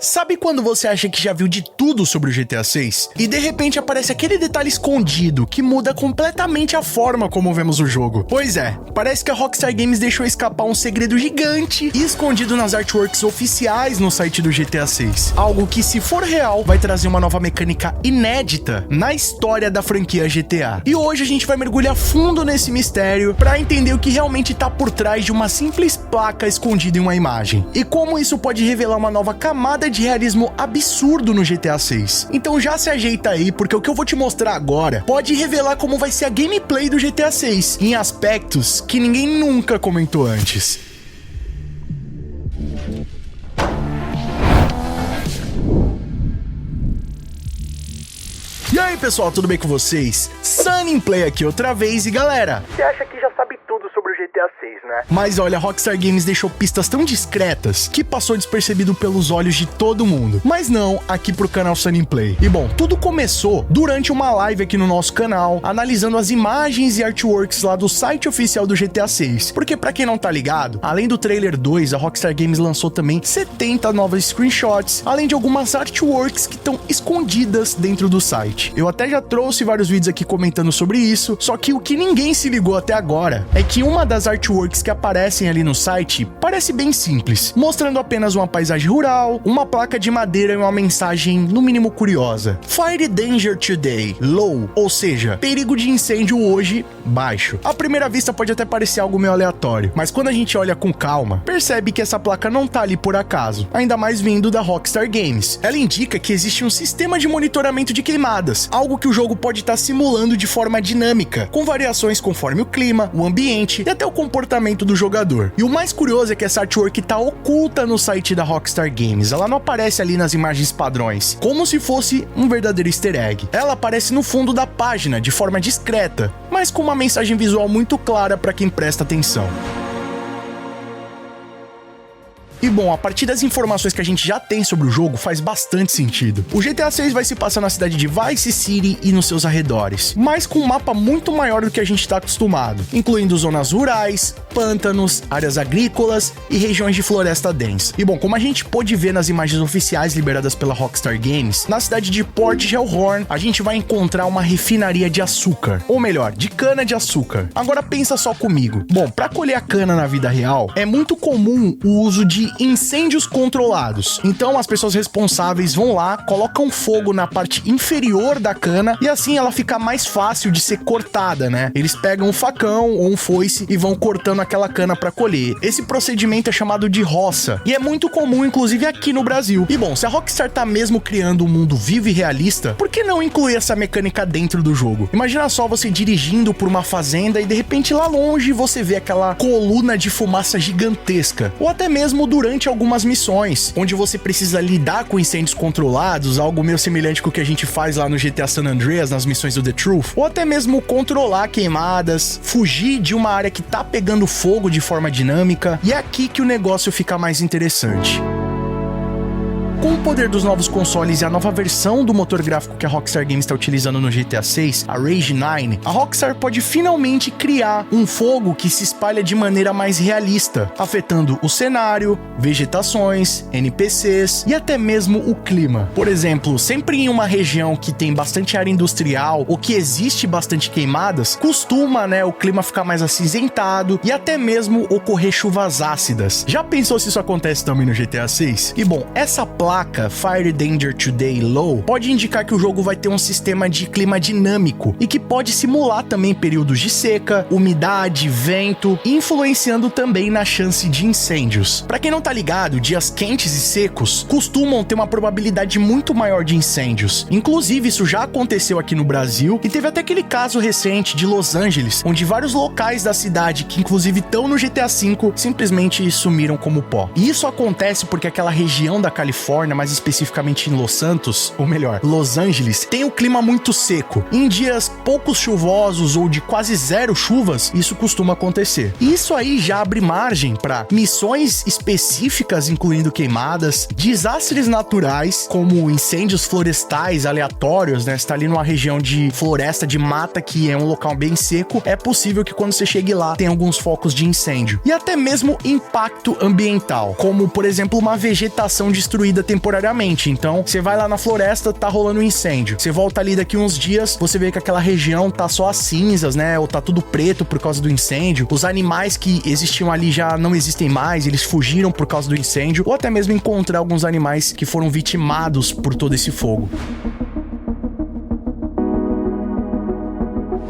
Sabe quando você acha que já viu de tudo sobre o GTA 6? E de repente aparece aquele detalhe escondido que muda completamente a forma como vemos o jogo? Pois é, parece que a Rockstar Games deixou escapar um segredo gigante e escondido nas artworks oficiais no site do GTA 6. Algo que, se for real, vai trazer uma nova mecânica inédita na história da franquia GTA. E hoje a gente vai mergulhar fundo nesse mistério para entender o que realmente tá por trás de uma simples placa escondida em uma imagem. E como isso pode revelar uma nova camada de realismo absurdo no GTA 6. Então já se ajeita aí, porque o que eu vou te mostrar agora pode revelar como vai ser a gameplay do GTA 6 em aspectos que ninguém nunca comentou antes. E aí pessoal, tudo bem com vocês? Sunnyplay aqui outra vez e galera, você acha que já sabe tudo sobre o GTA 6, né? Mas olha, a Rockstar Games deixou pistas tão discretas que passou despercebido pelos olhos de todo mundo. Mas não aqui pro canal Sunnyplay. E bom, tudo começou durante uma live aqui no nosso canal, analisando as imagens e artworks lá do site oficial do GTA 6. Porque pra quem não tá ligado, além do trailer 2, a Rockstar Games lançou também 70 novas screenshots, além de algumas artworks que estão escondidas dentro do site. Eu até já trouxe vários vídeos aqui comentando sobre isso, só que o que ninguém se ligou até agora é que uma das artworks que aparecem ali no site parece bem simples, mostrando apenas uma paisagem rural, uma placa de madeira e uma mensagem no mínimo curiosa: Fire Danger Today, Low, ou seja, perigo de incêndio hoje, baixo. À primeira vista pode até parecer algo meio aleatório, mas quando a gente olha com calma, percebe que essa placa não tá ali por acaso, ainda mais vindo da Rockstar Games. Ela indica que existe um sistema de monitoramento de queimadas, algo que o jogo pode estar simulando de forma dinâmica, com variações conforme o clima, o ambiente e até o comportamento do jogador. E o mais curioso é que essa artwork tá oculta no site da Rockstar Games, ela não aparece ali nas imagens padrões, como se fosse um verdadeiro easter egg. Ela aparece no fundo da página, de forma discreta, mas com uma mensagem visual muito clara para quem presta atenção. E bom, a partir das informações que a gente já tem sobre o jogo, faz bastante sentido. O GTA 6 vai se passar na cidade de Vice City e nos seus arredores, mas com um mapa muito maior do que a gente está acostumado, incluindo zonas rurais, pântanos, áreas agrícolas e regiões de floresta densa. E bom, como a gente pôde ver nas imagens oficiais liberadas pela Rockstar Games, na cidade de Port Gellhorn, a gente vai encontrar uma refinaria de açúcar, ou melhor, de cana de açúcar. Agora pensa só comigo. Bom, para colher a cana na vida real, é muito comum o uso de incêndios controlados. Então as pessoas responsáveis vão lá, colocam fogo na parte inferior da cana e assim ela fica mais fácil de ser cortada, né? Eles pegam um facão ou um foice e vão cortando aquela cana para colher. Esse procedimento é chamado de roça e é muito comum inclusive aqui no Brasil. E bom, se a Rockstar tá mesmo criando um mundo vivo e realista, por que não incluir essa mecânica dentro do jogo? Imagina só você dirigindo por uma fazenda e de repente lá longe você vê aquela coluna de fumaça gigantesca, ou até mesmo durante algumas missões, onde você precisa lidar com incêndios controlados, algo meio semelhante com o que a gente faz lá no GTA San Andreas, nas missões do The Truth, ou até mesmo controlar queimadas, fugir de uma área que tá pegando fogo de forma dinâmica, e é aqui que o negócio fica mais interessante. Com o poder dos novos consoles e a nova versão do motor gráfico que a Rockstar Games está utilizando no GTA 6, a Rage 9, a Rockstar pode finalmente criar um fogo que se espalha de maneira mais realista, afetando o cenário, vegetações, NPCs e até mesmo o clima. Por exemplo, sempre em uma região que tem bastante área industrial ou que existe bastante queimadas, costuma, o clima ficar mais acinzentado e até mesmo ocorrer chuvas ácidas. Já pensou se isso acontece também no GTA 6? E bom, essa placa Fire Danger Today Low pode indicar que o jogo vai ter um sistema de clima dinâmico e que pode simular também períodos de seca, umidade, vento, influenciando também na chance de incêndios. Pra quem não tá ligado, dias quentes e secos costumam ter uma probabilidade muito maior de incêndios. Inclusive, isso já aconteceu aqui no Brasil e teve até aquele caso recente de Los Angeles, onde vários locais da cidade, que inclusive estão no GTA V, simplesmente sumiram como pó. E isso acontece porque aquela região da Califórnia, mais especificamente em Los Santos, ou melhor, Los Angeles, tem um clima muito seco. Em dias poucos chuvosos ou de quase zero chuvas, isso costuma acontecer. E isso aí já abre margem para missões específicas, incluindo queimadas, desastres naturais, como incêndios florestais aleatórios, né? Você tá ali numa região de floresta, de mata, que é um local bem seco, é possível que quando você chegue lá, tenha alguns focos de incêndio. E até mesmo impacto ambiental, como, por exemplo, uma vegetação destruída temporariamente. Então, você vai lá na floresta, tá rolando um incêndio. Você volta ali daqui uns dias, você vê que aquela região tá só as cinzas, né? Ou tá tudo preto por causa do incêndio. Os animais que existiam ali já não existem mais, eles fugiram por causa do incêndio. Ou até mesmo encontrar alguns animais que foram vitimados por todo esse fogo.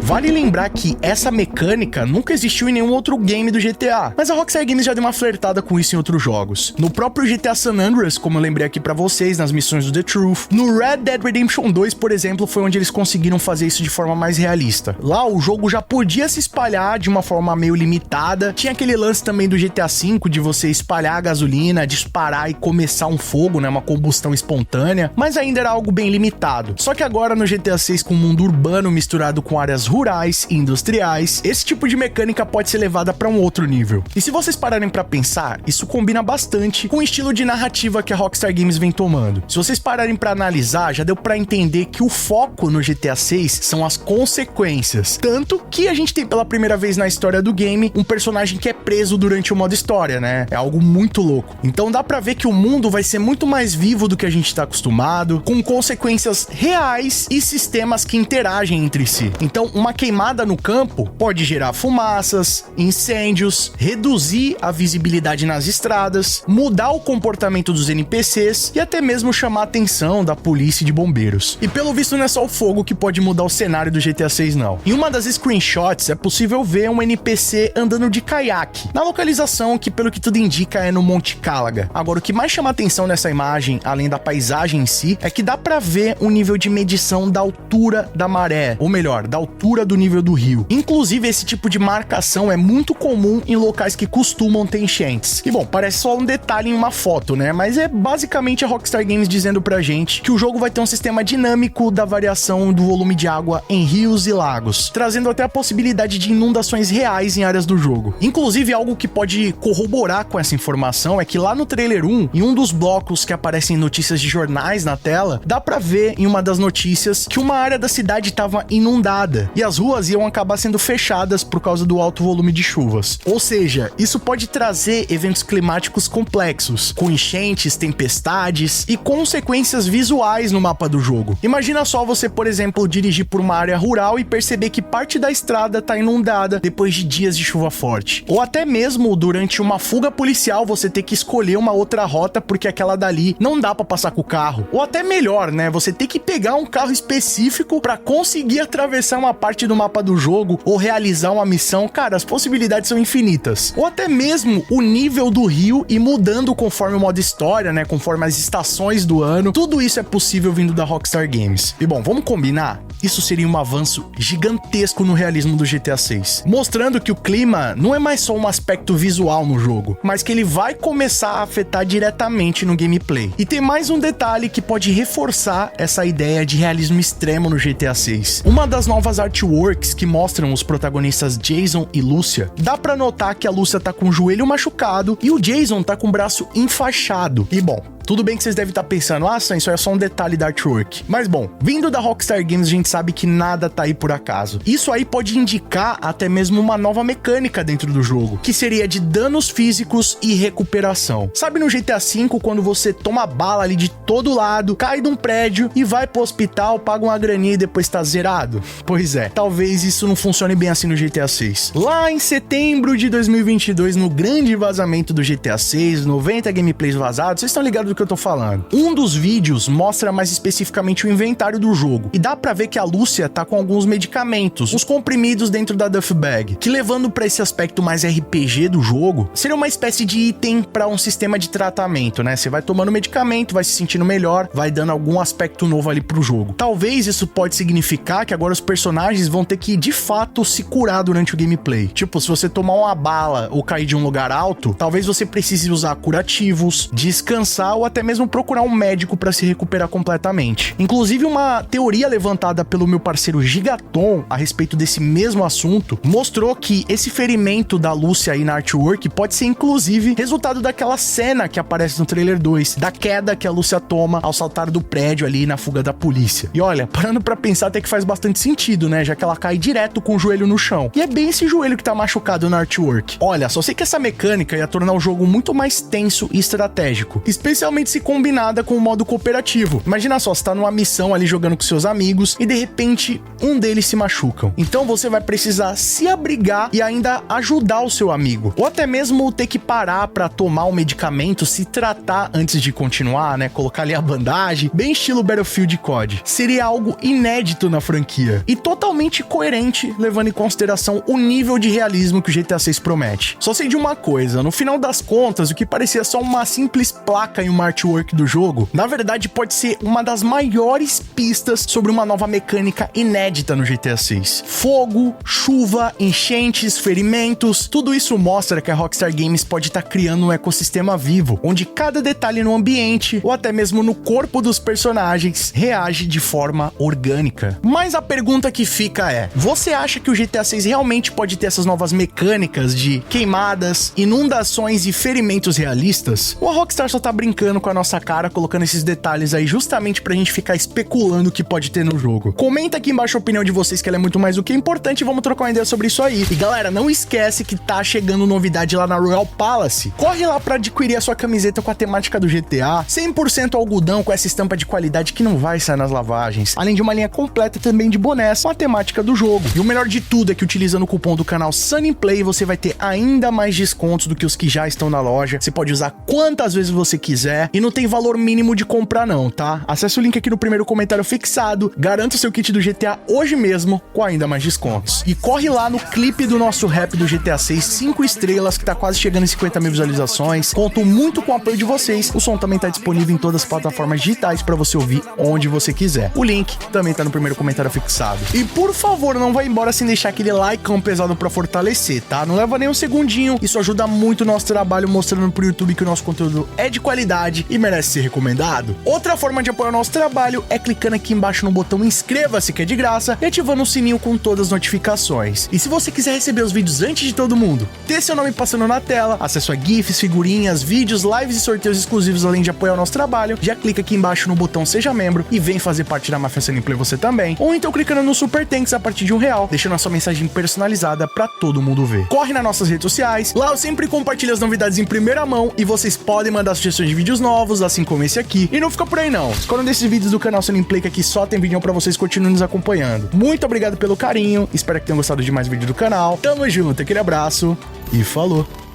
Vale lembrar que essa mecânica nunca existiu em nenhum outro game do GTA, mas a Rockstar Games já deu uma flertada com isso em outros jogos. No próprio GTA San Andreas, como eu lembrei aqui pra vocês, nas missões do The Truth. No Red Dead Redemption 2, por exemplo, foi onde eles conseguiram fazer isso de forma mais realista. Lá, o jogo já podia se espalhar de uma forma meio limitada. Tinha aquele lance também do GTA V de você espalhar a gasolina, disparar e começar um fogo, né, uma combustão espontânea, mas ainda era algo bem limitado. Só que agora no GTA 6, com o mundo urbano misturado com áreas rurais e industriais, esse tipo de mecânica pode ser levada para um outro nível. E se vocês pararem para pensar, isso combina bastante com o estilo de narrativa que a Rockstar Games vem tomando. Se vocês pararem para analisar, já deu para entender que o foco no GTA 6 são as consequências. Tanto que a gente tem pela primeira vez na história do game um personagem que é preso durante o modo história, né? É algo muito louco. Então dá para ver que o mundo vai ser muito mais vivo do que a gente tá acostumado, com consequências reais e sistemas que interagem entre si. Então, uma queimada no campo pode gerar fumaças, incêndios, reduzir a visibilidade nas estradas, mudar o comportamento dos NPCs e até mesmo chamar a atenção da polícia e de bombeiros. E pelo visto não é só o fogo que pode mudar o cenário do GTA 6 não. Em uma das screenshots é possível ver um NPC andando de caiaque, na localização que pelo que tudo indica é no Monte Calaga. Agora o que mais chama atenção nessa imagem, além da paisagem em si, é que dá pra ver um nível de medição da altura da maré, ou melhor, da altura do nível do rio. Inclusive, esse tipo de marcação é muito comum em locais que costumam ter enchentes. E bom, parece só um detalhe em uma foto, né? Mas é basicamente a Rockstar Games dizendo pra gente que o jogo vai ter um sistema dinâmico da variação do volume de água em rios e lagos, trazendo até a possibilidade de inundações reais em áreas do jogo. Inclusive, algo que pode corroborar com essa informação é que lá no trailer 1, em um dos blocos que aparecem notícias de jornais na tela, dá pra ver em uma das notícias que uma área da cidade estava inundada e as ruas iam acabar sendo fechadas por causa do alto volume de chuvas. Ou seja, isso pode trazer eventos climáticos complexos, com enchentes, tempestades e consequências visuais no mapa do jogo. Imagina só você, por exemplo, dirigir por uma área rural e perceber que parte da estrada está inundada depois de dias de chuva forte. Ou até mesmo durante uma fuga policial você ter que escolher uma outra rota porque aquela dali não dá para passar com o carro. Ou até melhor, né? Você ter que pegar um carro específico para conseguir atravessar uma parte do mapa do jogo ou realizar uma missão. Cara, as possibilidades são infinitas. Ou até mesmo o nível do rio e mudando conforme o modo história, né? Conforme as estações do ano. Tudo isso é possível vindo da Rockstar Games. E bom, vamos combinar? Isso seria um avanço gigantesco no realismo do GTA 6, mostrando que o clima não é mais só um aspecto visual no jogo, mas que ele vai começar a afetar diretamente no gameplay. E tem mais um detalhe que pode reforçar essa ideia de realismo extremo no GTA 6. Uma das novas artworks que mostram os protagonistas Jason e Lúcia, dá pra notar que a Lúcia tá com o joelho machucado e o Jason tá com o braço enfaixado. E bom, tudo bem que vocês devem estar pensando, Sam, isso é só um detalhe da artwork. Mas bom, vindo da Rockstar Games, a gente sabe que nada tá aí por acaso. Isso aí pode indicar até mesmo uma nova mecânica dentro do jogo, que seria de danos físicos e recuperação. Sabe no GTA V, quando você toma bala ali de todo lado, cai de um prédio e vai pro hospital, paga uma graninha e depois tá zerado? Pois é, talvez isso não funcione bem assim no GTA 6. Lá em setembro de 2022, no grande vazamento do GTA 6, 90 gameplays vazados, vocês estão ligados do que eu tô falando. Um dos vídeos mostra mais especificamente o inventário do jogo, e dá pra ver que a Lúcia tá com alguns medicamentos, uns comprimidos dentro da duff bag, que levando pra esse aspecto mais RPG do jogo, seria uma espécie de item pra um sistema de tratamento, né? Você vai tomando medicamento, vai se sentindo melhor, vai dando algum aspecto novo ali pro jogo. Talvez isso pode significar que agora os personagens vão ter que, de fato, se curar durante o gameplay. Tipo, se você tomar uma bala ou cair de um lugar alto, talvez você precise usar curativos, descansar ou até mesmo procurar um médico para se recuperar completamente. Inclusive, uma teoria levantada pelo meu parceiro Gigaton a respeito desse mesmo assunto mostrou que esse ferimento da Lúcia aí na artwork pode ser inclusive resultado daquela cena que aparece no trailer 2, da queda que a Lúcia toma ao saltar do prédio ali na fuga da polícia. E olha, parando pra pensar, até que faz bastante sentido, né? Já que ela cai direto com o joelho no chão. E é bem esse joelho que tá machucado na artwork. Olha, só sei que essa mecânica ia tornar o jogo muito mais tenso e estratégico, especialmente especialmente se combinada com o modo cooperativo. Imagina só, você tá numa missão ali jogando com seus amigos e de repente um deles se machucam. Então você vai precisar se abrigar e ainda ajudar o seu amigo. Ou até mesmo ter que parar pra tomar o medicamento, se tratar antes de continuar, né? Colocar ali a bandagem, bem estilo Battlefield COD. Seria algo inédito na franquia e totalmente coerente, levando em consideração o nível de realismo que o GTA 6 promete. Só sei de uma coisa, no final das contas, o que parecia só uma simples placa em um artwork do jogo, na verdade pode ser uma das maiores pistas sobre uma nova mecânica inédita no GTA 6. Fogo, chuva, enchentes, ferimentos, tudo isso mostra que a Rockstar Games pode estar criando um ecossistema vivo, onde cada detalhe no ambiente, ou até mesmo no corpo dos personagens, reage de forma orgânica. Mas a pergunta que fica é, você acha que o GTA 6 realmente pode ter essas novas mecânicas de queimadas, inundações e ferimentos realistas? Ou a Rockstar só tá brincando com a nossa cara, colocando esses detalhes aí justamente pra gente ficar especulando o que pode ter no jogo? Comenta aqui embaixo a opinião de vocês, que ela é muito mais do que importante, e vamos trocar uma ideia sobre isso aí. E galera, não esquece que tá chegando novidade lá na Royal Palace. Corre lá pra adquirir a sua camiseta com a temática do GTA, 100% algodão com essa estampa de qualidade que não vai sair nas lavagens, além de uma linha completa também de bonés com a temática do jogo. E o melhor de tudo é que utilizando o cupom do canal SunnyPlay você vai ter ainda mais descontos do que os que já estão na loja. Você pode usar quantas vezes você quiser e não tem valor mínimo de comprar não, tá? Acesse o link aqui no primeiro comentário fixado, garanta o seu kit do GTA hoje mesmo com ainda mais descontos. E corre lá no clipe do nosso rap do GTA 6, 5 estrelas, que tá quase chegando em 50 mil visualizações. Conto muito com o apoio de vocês. O som também tá disponível em todas as plataformas digitais para você ouvir onde você quiser. O link também tá no primeiro comentário fixado. E por favor, não vai embora sem deixar aquele likeão pesado pra fortalecer, tá? Não leva nem um segundinho, isso ajuda muito o nosso trabalho, mostrando pro YouTube que o nosso conteúdo é de qualidade e merece ser recomendado. Outra forma de apoiar o nosso trabalho é clicando aqui embaixo no botão inscreva-se, que é de graça, e ativando o sininho com todas as notificações. E se você quiser receber os vídeos antes de todo mundo, ter seu nome passando na tela, acesso a GIFs, figurinhas, vídeos, lives e sorteios exclusivos, além de apoiar o nosso trabalho, já clica aqui embaixo no botão seja membro e vem fazer parte da Máfia Sunnyplay você também. Ou então clicando no Super Thanks a partir de R$1, deixando a sua mensagem personalizada pra todo mundo ver. Corre nas nossas redes sociais, lá eu sempre compartilho as novidades em primeira mão e vocês podem mandar sugestões de vídeos novos, assim como esse aqui. E não fica por aí não, escolha um desses vídeos do canal Sunnyplay, que aqui só tem vídeo pra vocês continuem nos acompanhando. Muito obrigado pelo carinho, espero que tenham gostado de mais vídeo do canal. Tamo junto, aquele abraço e falou!